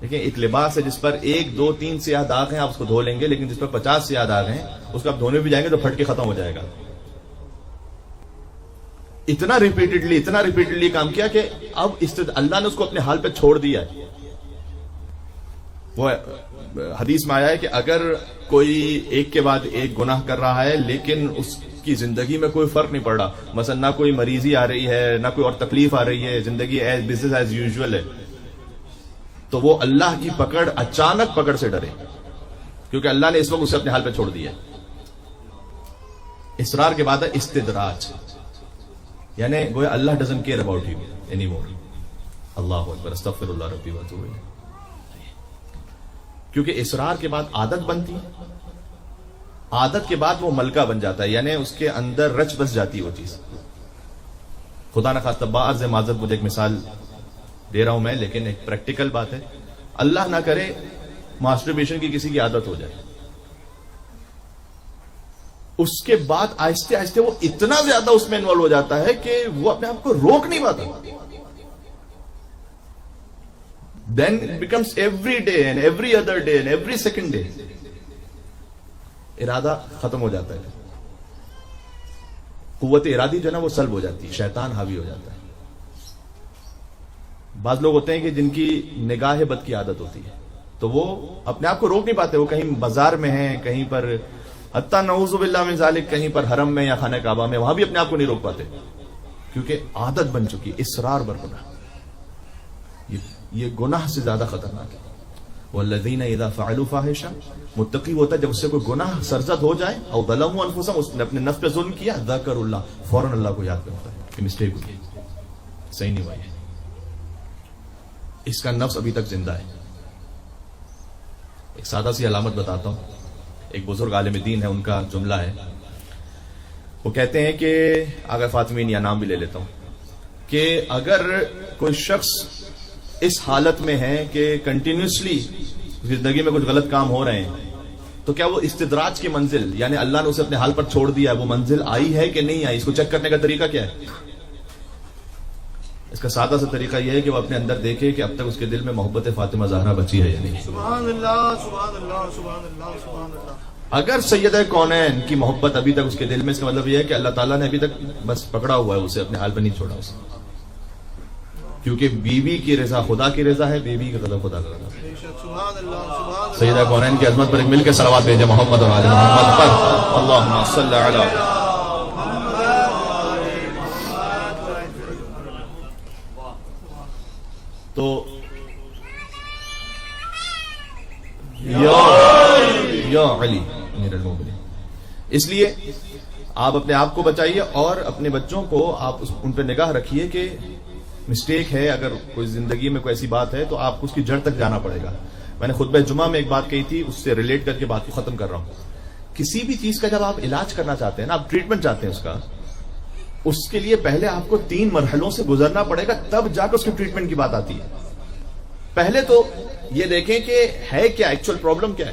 دیکھیں ایک لباس ہے جس پر 1 2 3 سیاہ داغ ہیں، آپ اس کو دھو لیں گے، لیکن جس پر 50 سیاہ داغ ہیں اس کو آپ دھونے بھی جائیں گے تو پھٹ کے ختم ہو جائے گا. اتنا ریپیٹڈلی کام کیا کہ اب اللہ نے اس کو اپنے حال پہ چھوڑ دیا ہے. وہ حدیث میں آیا ہے کہ اگر کوئی ایک کے بعد ایک گناہ کر رہا ہے لیکن اس کی زندگی میں کوئی فرق نہیں پڑ رہا، مثلا نہ کوئی مریضی آ رہی ہے، نہ کوئی اور تکلیف آ رہی ہے، زندگی بزنس ایز یوزول ہے، تو وہ اللہ کی پکڑ، اچانک پکڑ سے ڈرے، کیونکہ اللہ نے اس وقت اسے اپنے حال پہ چھوڑ دیا. اصرار کے بعد ہے استدراج، یعنی گویا اللہ doesn't care about you any more. اللہ اکبر، استغفر اللہ ربی واتوب الیہ. کیونکہ اصرار کے بعد عادت بنتی ہے، عادت کے بعد وہ ملکہ بن جاتا ہے، یعنی اس کے اندر رچ بس جاتی ہے وہ چیز. خدا نہ خواستہ باعث معذرت، مجھے ایک مثال دے رہا ہوں میں، لیکن ایک پریکٹیکل بات ہے. اللہ نہ کرے ماسٹربیشن کی کسی کی عادت ہو جائے، اس کے بعد آہستہ آہستہ وہ اتنا زیادہ اس میں انوالو ہو جاتا ہے کہ وہ اپنے آپ کو روک نہیں پاتا. Then it becomes every day and every other day and every second day. ارادہ ختم ہو جاتا ہے، قوت ارادی جو ہے نا وہ سلب ہو جاتی ہے، شیطان حاوی ہو جاتا ہے. بعض لوگ ہوتے ہیں کہ جن کی نگاہ بد کی عادت ہوتی ہے، تو وہ اپنے آپ کو روک نہیں پاتے. وہ کہیں بازار میں ہیں، کہیں پر حتیٰ نعوذ باللہ من ذالک، کہیں پر حرم میں یا خانہ کعبہ میں، وہاں بھی اپنے آپ کو نہیں روک پاتے کیونکہ عادت بن چکی، اصرار برپنا. یہ گناہ سے زیادہ خطرناک ہے. والذین اذا فعلوا فاحشہ، متقی ہوتا ہے جب اس سے کوئی گناہ سرزد ہو جائے، او ظلموا انفسهم، اس نے اپنے نفس پہ ظلم کیا، ذکر اللہ، فوراً اللہ کو یاد کرتا ہے کہ مسٹیک ہوئی، صحیح نہیں ہوا ہے. اس کا نفس ابھی تک زندہ ہے. ایک سادہ سی علامت بتاتا ہوں. ایک بزرگ عالم دین ہے، ان کا جملہ ہے، وہ کہتے ہیں کہ آغا فاطمین، یا نام بھی لے لیتا ہوں، کہ اگر کوئی شخص اس حالت میں ہے کہ کنٹینیوسلی زندگی میں کچھ غلط کام ہو رہے ہیں، تو کیا وہ استدراج کی منزل، یعنی اللہ نے اسے اپنے حال پر چھوڑ دیا، وہ منزل آئی ہے کہ نہیں آئی؟ اس کو چیک کرنے کا طریقہ کیا ہے؟ اس کا سادہ سا طریقہ یہ ہے کہ وہ اپنے اندر دیکھے کہ اب تک اس کے دل میں محبت فاطمہ زہرا بچی ہے یا نہیں. سبحان اللہ، سبحان اللہ، سبحان اللہ، سبحان اللہ. اگر سیدہ کونین کی محبت ابھی تک اس کے دل میں، اس کا مطلب یہ ہے کہ اللہ تعالیٰ نے ابھی تک بس پکڑا ہوا ہے اسے، اپنے حال پہ نہیں چھوڑا اسے. کیونکہ بیوی کی رضا خدا کی رضا ہے، بیوی کا غضب خدا کا غضب ہے. سبحان اللہ، سبحان اللہ. سیدہ کونین کی عظمت پر ایک مل کے صلوات بھیجیں محمد اور آل محمد پر. اللہم صلی علی. تو یا علی امیر المومنین، اس لیے آپ اپنے آپ کو بچائیے اور اپنے بچوں کو آپ ان پہ نگاہ رکھیے کہ مسٹیک ہے. اگر کوئی زندگی میں کوئی ایسی بات ہے تو آپ کو اس کی جڑ تک جانا پڑے گا. میں نے خطبہ جمعہ میں ایک بات کہی تھی، اس سے ریلیٹ کر کے بات کو ختم کر رہا ہوں. کسی بھی چیز کا جب آپ علاج کرنا چاہتے ہیں نا، آپ ٹریٹمنٹ چاہتے ہیں اس کے لیے پہلے آپ کو 3 مرحلوں سے گزرنا پڑے گا، تب جا کر اس کی ٹریٹمنٹ کی بات آتی ہے. پہلے تو یہ دیکھیں کہ ہے کیا، ایکچوئل پرابلم کیا ہے.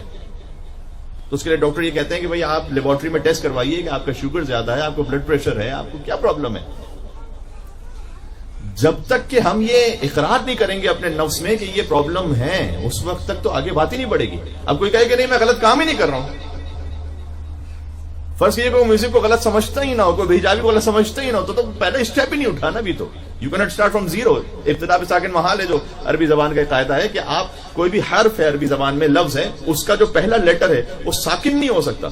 تو اس کے لیے ڈاکٹر یہ کہتے ہیں کہ بھئی آپ لیبارٹری میں ٹیسٹ کروائیے کہ آپ کا شوگر زیادہ ہے، آپ کو بلڈ پریشر ہے، آپ کو کیا پرابلم ہے. جب تک کہ ہم یہ اقرار نہیں کریں گے اپنے نفس میں کہ یہ پرابلم ہے، اس وقت تک تو آگے بات ہی نہیں بڑھے گی. اب کوئی کہے کہ نہیں میں غلط کام ہی نہیں کر رہا ہوں، فرض کیجیے کوئی میوزک کو غلط سمجھتا ہی نہ ہو، کوئی بھیجابی کو غلط سمجھتا ہی نہ ہو، تو پہلا اسٹیپ ہی نہیں اٹھانا. بھی تو you can't start from zero. ابتدا ساکن محال ہے، جو عربی زبان کا قاعدہ ہے کہ آپ کوئی بھی حرف ہے عربی زبان میں، لفظ ہے، اس کا جو پہلا لیٹر ہے وہ ساکن نہیں ہو سکتا.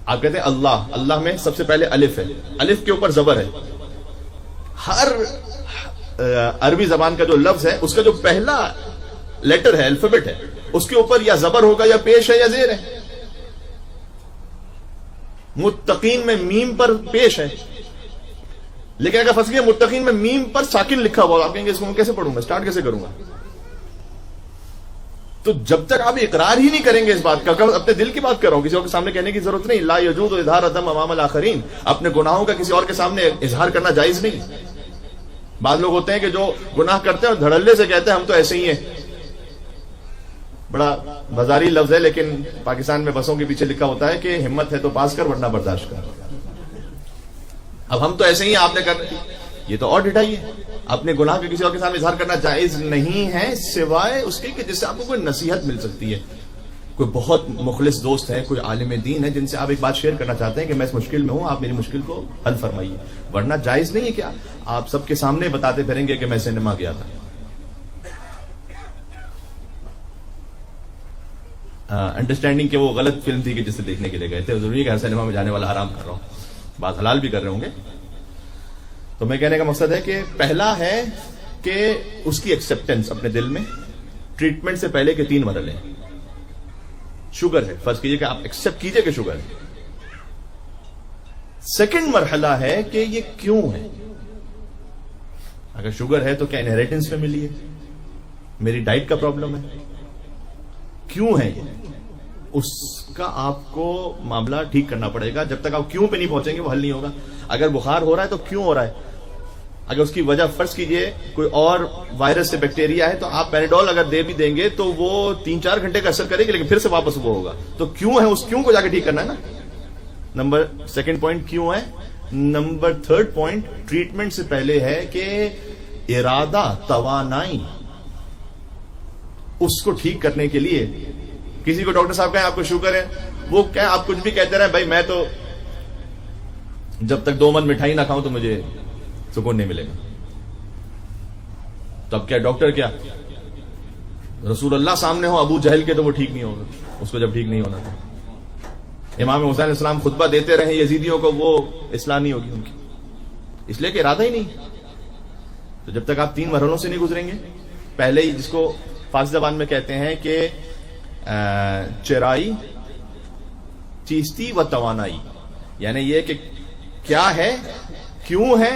آپ کہتے ہیں اللہ، اللہ میں سب سے پہلے الف ہے، الف کے اوپر زبر ہے. ہر عربی زبان کا جو لفظ ہے اس کا جو پہلا لیٹر ہے، الفابیٹ ہے، اس کے اوپر یا زبر ہوگا یا پیش ہے یا زیر ہے. متقین میں میم پر پیش ہے، لیکن اگر فرض کیا متقین میں میم پر ساکن لکھا ہوا، آپ کہیں گے اس کو میں کیسے پڑھوں گا، اسٹارٹ کیسے کروں گا؟ تو جب تک آپ اقرار ہی نہیں کریں گے اس بات کا، اپنے دل کی بات کر رہا ہوں، کسی اور کے سامنے کہنے کی ضرورت نہیں. لا یجوز اظہار الدم امام الاخرین، اپنے گناہوں کا کسی اور کے سامنے اظہار کرنا جائز نہیں. بعض لوگ ہوتے ہیں کہ جو گناہ کرتے ہیں اور دھڑلے سے کہتے ہیں ہم تو ایسے ہی ہیں. بڑا بازاری لفظ ہے، لیکن پاکستان میں بسوں کے پیچھے لکھا ہوتا ہے کہ ہمت ہے تو پاس کر ورنہ برداشت کر. اب ہم تو ایسے ہی آپ نے یہ تو اور ڈٹائی ہے. اپنے گناہ کے کسی اور کے سامنے اظہار کرنا جائز نہیں ہے سوائے اس کے کہ جس سے آپ کو کوئی نصیحت مل سکتی ہے. کوئی بہت مخلص دوست ہے, کوئی عالم دین ہے جن سے آپ ایک بات شیئر کرنا چاہتے ہیں کہ میں اس مشکل میں ہوں, آپ میری مشکل کو حل فرمائیے. ورنہ جائز نہیں ہے کہ آپ سب کے سامنے بتاتے پھریں گے کہ میں سینما گیا تھا. انڈرسٹینڈنگ کہ وہ غلط فلم تھی کہ جسے دیکھنے کے لیے گئے تھے. ضروری ہے کہ ہر سینما میں جانے والا آرام کر رہا ہوں, بات حلال بھی کر رہے ہوں گے. تو میں کہنے کا مقصد ہے کہ پہلا ہے کہ اس کی ایکسپٹینس اپنے دل میں. ٹریٹمنٹ سے پہلے کے 3 مرحلے ہیں. شوگر ہے, فرض کیجئے کہ آپ ایکسپٹ کیجئے کہ شوگر ہے. سیکنڈ مرحلہ ہے کہ یہ کیوں ہے. اگر شوگر ہے تو کیا انہیریٹنس میں ملی ہے, میری ڈائٹ کا پرابلم ہے, کیوں ہے یہ, اس کا آپ کو معاملہ ٹھیک کرنا پڑے گا. جب تک آپ کیوں پہ نہیں پہنچیں گے وہ حل نہیں ہوگا. اگر بخار ہو رہا ہے تو کیوں ہو رہا ہے, اگر اس کی وجہ فرض کیجئے کوئی اور وائرس سے بیکٹیریا ہے تو آپ پیراڈول اگر دے بھی دیں گے تو وہ 3-4 گھنٹے کا اثر کرے گی لیکن پھر سے واپس وہ ہوگا. تو کیوں ہے, اس کیوں کو جا کے ٹھیک کرنا ہے نا. سیکنڈ پوائنٹ کیوں ہے. نمبر 3rd پوائنٹ ٹریٹمنٹ سے پہلے ہے کہ ارادہ, توانائی, اس کو ٹھیک کرنے کے لیے. کسی کو ڈاکٹر صاحب کہیں آپ کو شوگر ہے, وہ کہیں آپ کچھ بھی کہتے رہے, بھائی میں تو جب تک 2 من مٹھائی نہ کھاؤں تو مجھے سکون نہیں ملے گا. تب کیا ڈاکٹر کیا, رسول اللہ سامنے ہو ابو جہل کے تو وہ ٹھیک نہیں ہوگا, اس کو جب ٹھیک نہیں ہونا تھا. امام حسین علیہ السلام خطبہ دیتے رہے یزیدیوں کو, وہ اصلاح نہیں ہوگی ان کی, اس لیے کہ ارادہ ہی نہیں. تو جب تک آپ 3 مرحلوں سے نہیں گزریں گے, پہلے ہی جس کو فارسی زبان میں کہتے ہیں کہ چرائی, چیستی و توانائی, یعنی یہ کہ کیا ہے, کیوں ہے,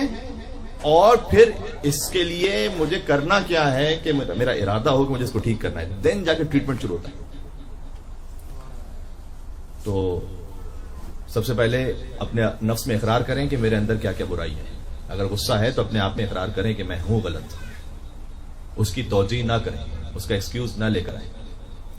اور پھر اس کے لیے مجھے کرنا کیا ہے کہ میرا ارادہ ہو کہ مجھے اس کو ٹھیک کرنا ہے. دین جا کے ٹریٹمنٹ شروع ہوتا ہے. تو سب سے پہلے اپنے نفس میں اقرار کریں کہ میرے اندر کیا کیا برائی ہے. اگر غصہ ہے تو اپنے آپ میں اقرار کریں کہ میں ہوں غلط. اس کی توجیہ نہ کریں, اس کا ایکسکیوز نہ لے کر آئیں.